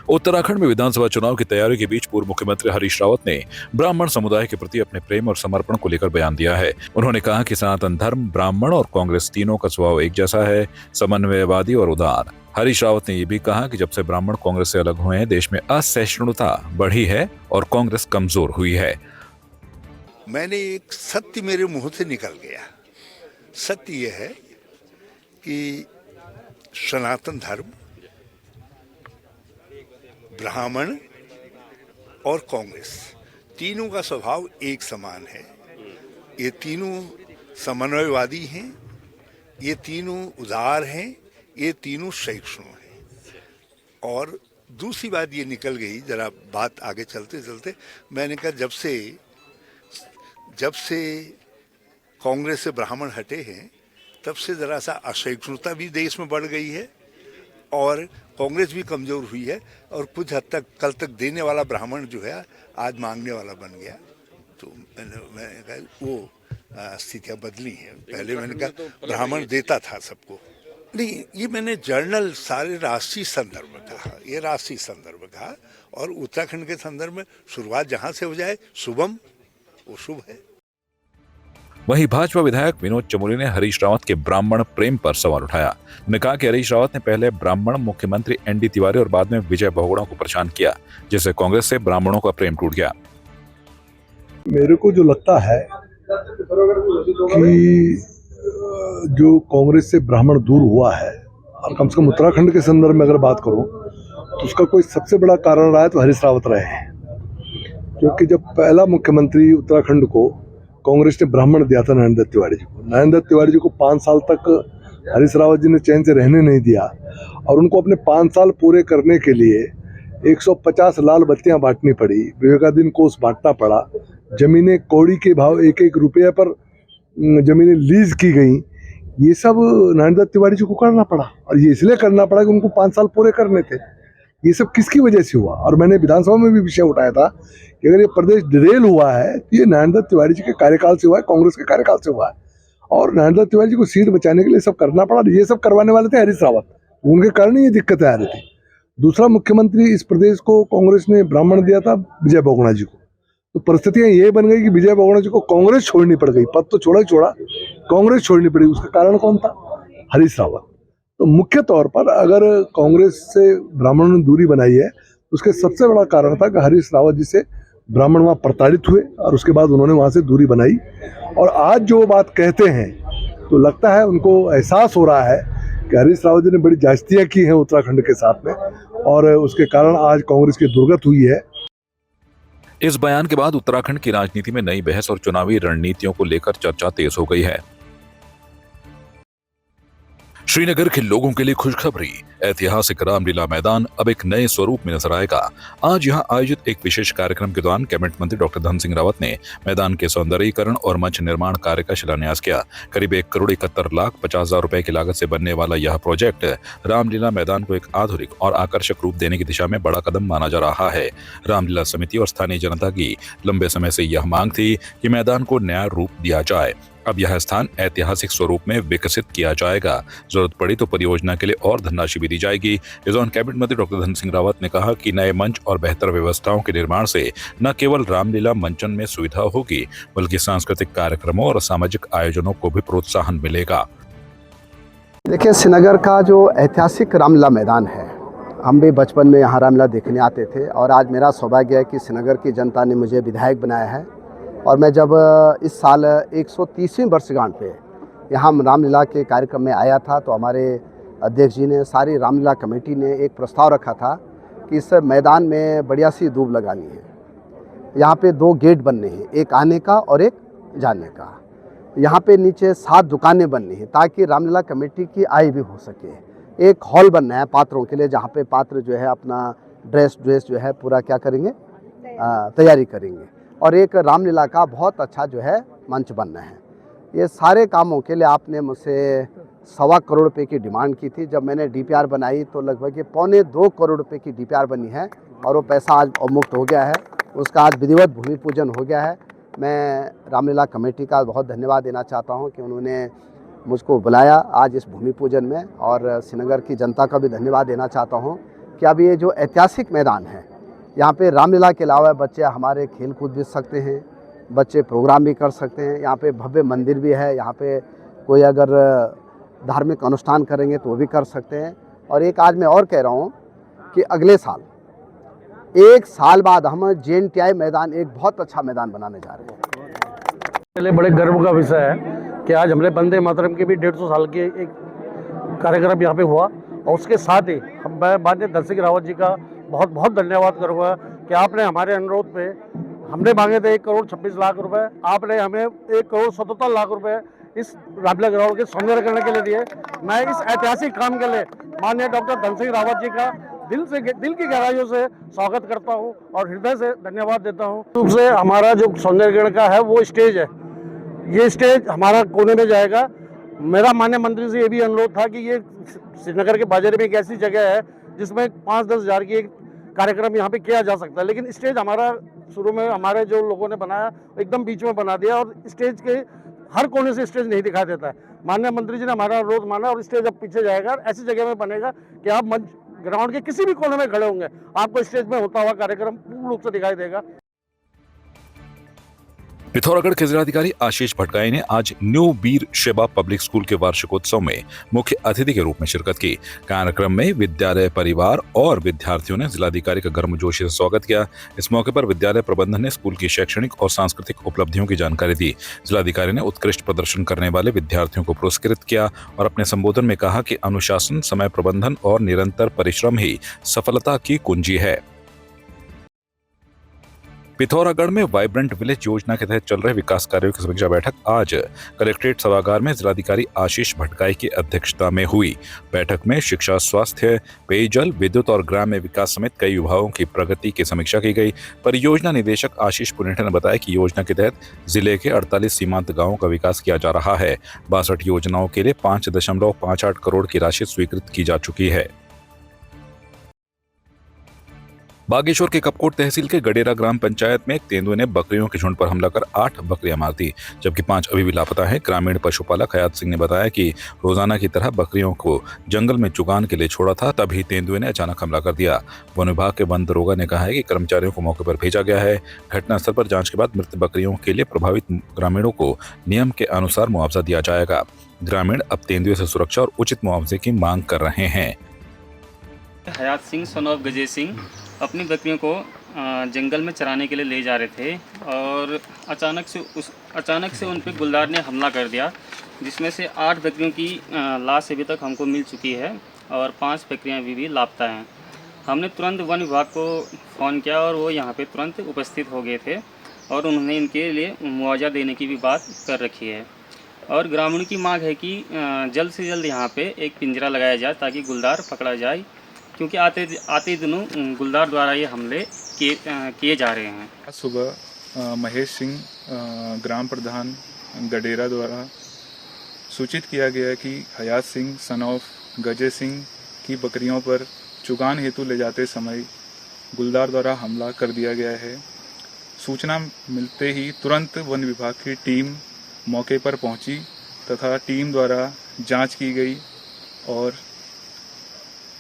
उत्तराखंड में विधानसभा चुनाव की तैयारी के बीच पूर्व मुख्यमंत्री हरीश रावत ने ब्राह्मण समुदाय के प्रति अपने प्रेम और समर्पण को लेकर बयान दिया है। उन्होंने कहा कि सनातन धर्म, ब्राह्मण और कांग्रेस तीनों का स्वभाव एक जैसा है, समन्वयवादी और उदार। हरीश रावत ने यह भी कहा कि जब से ब्राह्मण कांग्रेस से अलग हुए हैं, देश में असहिष्णुता बढ़ी है और कांग्रेस कमजोर हुई है। मैंने एक सत्य मेरे मुंह से निकल गया। सत्य यह है कि सनातन धर्म, ब्राह्मण और कांग्रेस तीनों का स्वभाव एक समान है। ये तीनों समन्वयवादी हैं, ये तीनों उदार हैं, ये तीनों सहिष्णु हैं। और दूसरी बात ये निकल गई, जरा बात आगे चलते चलते मैंने कहा जब से कांग्रेस से ब्राह्मण हटे हैं तब से ज़रा सा असहिष्णुता भी देश में बढ़ गई है और कांग्रेस भी कमज़ोर हुई है और कुछ हद तक कल तक देने वाला ब्राह्मण जो है आज मांगने वाला बन गया। तो मैंने कहा वो स्थितियाँ बदली हैं। पहले मैंने कहा ब्राह्मण देता था सबको, नहीं, ये मैंने जर्नल सारे राष्ट्रीय संदर्भ में कहा, ये राष्ट्रीय संदर्भ कहा। और उत्तराखंड के संदर्भ में शुरुआत जहाँ से हो जाए शुभम, वो शुभ है। वहीं भाजपा विधायक विनोद चमोली ने हरीश रावत के ब्राह्मण प्रेम पर सवाल उठाया। उन्होंने कहा कि हरीश रावत ने पहले ब्राह्मण मुख्यमंत्री एनडी तिवारी और बाद में विजय बहुगुणा को परेशान किया, जिससे कांग्रेस से ब्राह्मणों का प्रेम टूट गया। मेरे को जो लगता है कि जो कांग्रेस से ब्राह्मण दूर हुआ है, और कम से कम उत्तराखंड के संदर्भ में अगर बात करूं तो उसका कोई सबसे बड़ा कारण रहा है तो हरीश रावत रहे हैं। क्योंकि जब पहला मुख्यमंत्री उत्तराखंड को कांग्रेस ने ब्राह्मण दिया था नरेंद्र तिवारी जी को, नरेंद्र तिवारी जी को 5 साल तक हरीश रावत जी ने चैन से रहने नहीं दिया और उनको अपने 5 साल पूरे करने के लिए 150 लाल बत्तियां बांटनी पड़ी, विवेकाधीन कोष बांटना पड़ा, जमीनें कौड़ी के भाव 1-1 रुपये पर जमीनें लीज की गई। ये सब नरेंद्र तिवारी जी को करना पड़ा और ये इसलिए करना पड़ा कि उनको 5 साल पूरे करने थे। ये सब किसकी वजह से हुआ? और मैंने विधानसभा में भी विषय उठाया था कि अगर ये प्रदेश डिरेल हुआ है तो ये नरेंद्र तिवारी जी के कार्यकाल से हुआ है, कांग्रेस के कार्यकाल से हुआ है। और नरेंद्र तिवारी जी को सीट बचाने के लिए सब करना पड़ा। ये सब करवाने वाले थे हरीश रावत, उनके कारण ही ये दिक्कतें आ रही थी। दूसरा मुख्यमंत्री इस प्रदेश को कांग्रेस ने ब्राह्मण दिया था विजय बहुगुणा जी को, तो परिस्थितियां ये बन गई कि विजय बहुगुणा जी को कांग्रेस छोड़नी पड़ गई। पद तो छोड़ा ही छोड़ा, कांग्रेस छोड़नी पड़ी। उसका कारण कौन था? हरीश रावत। तो मुख्य तौर पर अगर कांग्रेस से ब्राह्मणों ने दूरी बनाई है, उसके सबसे बड़ा कारण था कि हरीश रावत जी से ब्राह्मण वहाँ प्रताड़ित हुए और उसके बाद उन्होंने वहाँ से दूरी बनाई। और आज जो बात कहते हैं तो लगता है उनको एहसास हो रहा है कि हरीश रावत जी ने बड़ी जास्तियाँ की हैं उत्तराखंड के साथ में और उसके कारण आज कांग्रेस की दुर्गत हुई है। इस बयान के बाद उत्तराखंड की राजनीति में नई बहस और चुनावी रणनीतियों को लेकर चर्चा तेज हो गई है। श्रीनगर के लोगों के लिए खुशखबरी, ऐतिहासिक रामलीला मैदान अब एक नए स्वरूप में नजर आएगा। आज यहां आयोजित एक विशेष कार्यक्रम के दौरान कैबिनेट मंत्री डॉक्टर धन सिंह रावत ने मैदान के सौंदर्यीकरण और मंच निर्माण कार्य का शिलान्यास किया। करीब 1,71,50,000 रुपए की लागत से बनने वाला यह प्रोजेक्ट रामलीला मैदान को एक आधुनिक और आकर्षक रूप देने की दिशा में बड़ा कदम माना जा रहा है। रामलीला समिति और स्थानीय जनता की लंबे समय से यह मांग थी कि मैदान को नया रूप दिया जाए। अब यह स्थान ऐतिहासिक स्वरूप में विकसित किया जाएगा। जरूरत पड़ी तो परियोजना के लिए और धनराशि भी दी जाएगी। इस दौरान कैबिनेट मंत्री डॉक्टर धन सिंह रावत ने कहा कि नए मंच और बेहतर व्यवस्थाओं के निर्माण से न केवल रामलीला मंचन में सुविधा होगी, बल्कि सांस्कृतिक कार्यक्रमों और सामाजिक आयोजनों को भी प्रोत्साहन मिलेगा। देखिए, श्रीनगर का जो ऐतिहासिक रामलीला मैदान है, हम भी बचपन में यहाँ रामलीला देखने आते थे और आज मेरा सौभाग्य है कि श्रीनगर की जनता ने मुझे विधायक बनाया है। और मैं जब इस साल 130वीं वर्षगांठ पे यहाँ रामलीला के कार्यक्रम में आया था तो हमारे अध्यक्ष जी ने, सारी रामलीला कमेटी ने एक प्रस्ताव रखा था कि इस मैदान में बढ़िया सी दूब लगानी है। यहाँ पे 2 गेट बनने हैं, एक आने का और एक जाने का। यहाँ पे नीचे 7 दुकानें बननी हैं ताकि रामलीला कमेटी की आय भी हो सके। एक हॉल बनना है पात्रों के लिए, जहाँ पे पात्र जो है अपना ड्रेस जो है पूरा क्या करेंगे, तैयारी करेंगे। और एक रामलीला का बहुत अच्छा जो है मंच बनना है। ये सारे कामों के लिए आपने मुझसे 1.25 करोड़ रुपए की डिमांड की थी। जब मैंने डीपीआर बनाई तो लगभग ये 1.25 करोड़ रुपए की डीपीआर बनी है और वो पैसा आज अवमुक्त हो गया है। उसका आज विधिवत भूमि पूजन हो गया है। मैं रामलीला कमेटी का बहुत धन्यवाद देना चाहता हूँ कि उन्होंने मुझको बुलाया आज इस भूमि पूजन में, और श्रीनगर की जनता का भी धन्यवाद देना चाहता हूँ कि अब ये जो ऐतिहासिक मैदान है, यहाँ पे रामलीला के अलावा बच्चे हमारे खेल कूद भी सकते हैं, बच्चे प्रोग्राम भी कर सकते हैं। यहाँ पे भव्य मंदिर भी है, यहाँ पे कोई अगर धार्मिक अनुष्ठान करेंगे तो वो भी कर सकते हैं। और एक आज मैं और कह रहा हूँ कि अगले साल, 1 साल बाद हम JNTI मैदान एक बहुत अच्छा मैदान बनाने जा रहे हैं। पहले बड़े गर्व का विषय है कि आज हमारे वंदे मातरम की भी 150 साल की एक कार्यक्रम यहाँ पे हुआ, और उसके साथ ही हम माननीय धन सिंह रावत जी का बहुत बहुत धन्यवाद करूँगा कि आपने हमारे अनुरोध पे, हमने मांगे थे 1,26,00,000 रुपए, आपने हमें 1,77,00,000 रुपए इस रामलीला ग्राउंड के सौंदर्यीकरण के लिए दिए। मैं इस ऐतिहासिक काम के लिए माननीय डॉक्टर धन सिंह रावत जी का दिल की गहराइयों से स्वागत करता हूं और हृदय से धन्यवाद देता हूं। रूप से हमारा जो सौंदर्यीकरण का है वो स्टेज है, ये स्टेज हमारा कोने में जाएगा। मेरा माननीय मंत्री से ये भी अनुरोध था कि ये श्रीनगर के बाजार में एक ऐसी जगह है जिसमें 5-10 हज़ार की एक कार्यक्रम यहाँ पे किया जा सकता है, लेकिन स्टेज हमारा शुरू में हमारे जो लोगों ने बनाया एकदम बीच में बना दिया, और स्टेज के हर कोने से स्टेज नहीं दिखाई देता है। माननीय मंत्री जी ने हमारा अनुरोध माना और स्टेज अब पीछे जाएगा, ऐसी जगह में बनेगा कि आप मंच ग्राउंड के किसी भी कोने में खड़े होंगे, आपको स्टेज में होता हुआ कार्यक्रम पूर्ण रूप से दिखाई देगा। पिथौरागढ़ के जिलाधिकारी आशीष भटगाई ने आज न्यू बीर शेबा पब्लिक स्कूल के वार्षिकोत्सव में मुख्य अतिथि के रूप में शिरकत की। कार्यक्रम में विद्यालय परिवार और विद्यार्थियों ने जिलाधिकारी का गर्मजोशी से स्वागत किया। इस मौके पर विद्यालय प्रबंधन ने स्कूल की शैक्षणिक और सांस्कृतिक उपलब्धियों की जानकारी दी। जिलाधिकारी ने उत्कृष्ट प्रदर्शन करने वाले विद्यार्थियों को पुरस्कृत किया और अपने संबोधन में कहा कि अनुशासन, समय प्रबंधन और निरंतर परिश्रम ही सफलता की कुंजी है। पिथौरागढ़ में वाइब्रेंट विलेज योजना के तहत चल रहे विकास कार्यों की समीक्षा बैठक आज कलेक्ट्रेट सभागार में जिलाधिकारी आशीष भटगाई की अध्यक्षता में हुई। बैठक में शिक्षा, स्वास्थ्य, पेयजल, विद्युत और ग्राम्य विकास समेत कई विभागों की प्रगति की समीक्षा की गई। परियोजना निदेशक आशीष पुनेठा ने बताया कि योजना के तहत जिले के 48 सीमांत गाँवों का विकास किया जा रहा है। 62 योजनाओं के लिए 5.58 करोड़ की राशि स्वीकृत की जा चुकी है। बागेश्वर के कपकोट तहसील के गडेरा ग्राम पंचायत में एक तेंदुए ने बकरियों के झुंड पर हमला कर 8 बकरियां मार दी, जबकि 5 अभी भी लापता हैं। ग्रामीण पशुपालक हयात सिंह ने बताया कि रोजाना की तरह बकरियों को जंगल में चुगान के लिए छोड़ा था, तभी तेंदुए ने अचानक हमला कर दिया। वन विभाग के वन दरोगा ने कहा है कि कर्मचारियों को मौके पर भेजा गया है। घटनास्थल पर जांच के बाद मृत बकरियों के लिए प्रभावित ग्रामीणों को नियम के अनुसार मुआवजा दिया जाएगा। ग्रामीण अब तेंदुए से सुरक्षा और उचित मुआवजे की मांग कर रहे हैं। हयात सिंह सन ऑफ गजे सिंह अपनी बकरियों को जंगल में चराने के लिए ले जा रहे थे और अचानक से उन पर गुलदार ने हमला कर दिया, जिसमें से 8 बकरियों की लाश अभी तक हमको मिल चुकी है और 5 बकरियां अभी भी लापता हैं। हमने तुरंत वन विभाग को फ़ोन किया और वो यहाँ पे तुरंत उपस्थित हो गए थे और उन्होंने इनके लिए मुआवजा देने की भी बात कर रखी है। और ग्रामीणों की मांग है कि जल्द से जल्द यहाँ पे एक पिंजरा लगाया जाए ताकि गुलदार पकड़ा जाए, क्योंकि आते दिनों गुलदार द्वारा ये हमले किए जा रहे हैं। सुबह महेश सिंह ग्राम प्रधान गडेरा द्वारा सूचित किया गया कि हयात सिंह सन ऑफ गजे सिंह की बकरियों पर चुगान हेतु ले जाते समय गुलदार द्वारा हमला कर दिया गया है। सूचना मिलते ही तुरंत वन विभाग की टीम मौके पर पहुंची तथा टीम द्वारा जांच की गई और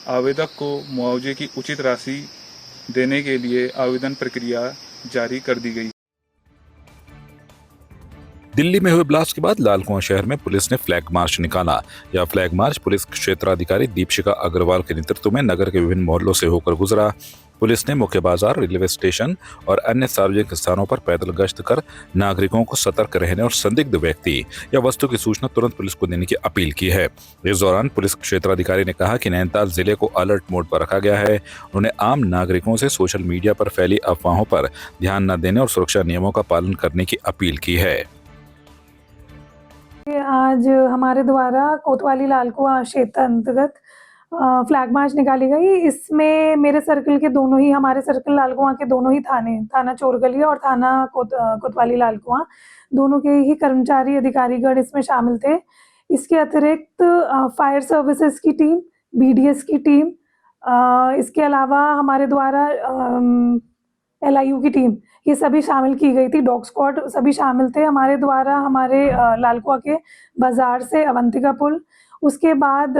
आवेदक को मुआवजे की उचित राशि देने के लिए आवेदन प्रक्रिया जारी कर दी गई। दिल्ली में हुए ब्लास्ट के बाद लालकुआं शहर में पुलिस ने फ्लैग मार्च निकाला। यह फ्लैग मार्च पुलिस क्षेत्राधिकारी दीपशिका अग्रवाल के नेतृत्व में नगर के विभिन्न मोहल्लों से होकर गुजरा। पुलिस ने मुख्य बाजार, रेलवे स्टेशन और अन्य सार्वजनिक स्थानों पर पैदल गश्त कर नागरिकों को सतर्क रहने और संदिग्ध व्यक्ति या वस्तु की सूचना तुरंत पुलिस को देने की अपील की है। इस दौरान पुलिस क्षेत्राधिकारी ने कहा कि नैनीताल जिले को अलर्ट मोड पर रखा गया है। उन्होंने आम नागरिकों से सोशल मीडिया पर फैली अफवाहों पर ध्यान न देने और सुरक्षा नियमों का पालन करने की अपील की है। आज हमारे द्वारा कोतवाली लालकुआं क्षेत्र अंतर्गत फ्लैग मार्च निकाली गई। इसमें मेरे सर्कल के दोनों ही, हमारे सर्कल लालकुआं के दोनों ही थाना चोरगली और थाना कोतवाली लालकुआं, दोनों के ही कर्मचारी अधिकारीगण इसमें शामिल थे। इसके अतिरिक्त फायर सर्विसेज की टीम, BDS की टीम, इसके अलावा हमारे द्वारा LIU की टीम, ये सभी शामिल की गई थी। डॉग स्क्वाड सभी शामिल थे हमारे द्वारा। हमारे लालकुआं के बाजार से अवंतिका पुल, उसके बाद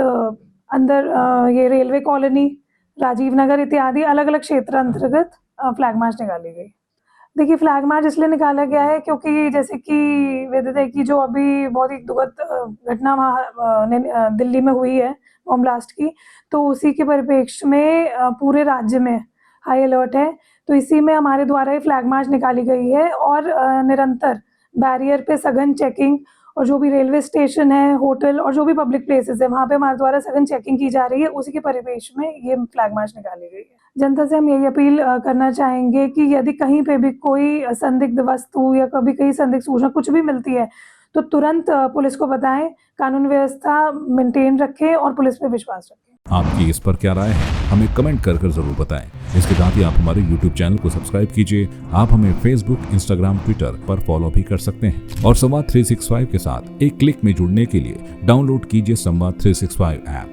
अंदर ये रेलवे कॉलोनी, राजीव नगर इत्यादि अलग अलग क्षेत्र अंतर्गत फ्लैग मार्च निकाली गई। देखिए, फ्लैग मार्च इसलिए निकाला गया है क्योंकि जैसे कि विदित है कि जो अभी बहुत ही दुखद घटना वहाँ दिल्ली में हुई है बॉम्ब ब्लास्ट की, तो उसी के परिप्रेक्ष्य में पूरे राज्य में हाई अलर्ट है। तो इसी में हमारे द्वारा ये फ्लैग मार्च निकाली गई है और निरंतर बैरियर पे सघन चेकिंग, और जो भी रेलवे स्टेशन है, होटल और जो भी पब्लिक प्लेसेस है वहाँ पे हमारे द्वारा सघन चेकिंग की जा रही है। उसी के परिप्रेक्ष्य में ये फ्लैग मार्च निकाली गई है। जनता से हम यही अपील करना चाहेंगे कि यदि कहीं पे भी कोई संदिग्ध वस्तु या कभी कहीं संदिग्ध सूचना कुछ भी मिलती है तो तुरंत पुलिस को बताएं, कानून व्यवस्था मेंटेन रखें और पुलिस पे विश्वास रखें। आपकी इस पर क्या राय है, हमें कमेंट कर जरूर बताएं। इसके साथ ही आप हमारे YouTube चैनल को सब्सक्राइब कीजिए। आप हमें Facebook, Instagram, Twitter पर फॉलो भी कर सकते हैं और संवाद 365 के साथ एक क्लिक में जुड़ने के लिए डाउनलोड कीजिए संवाद 365 ऐप।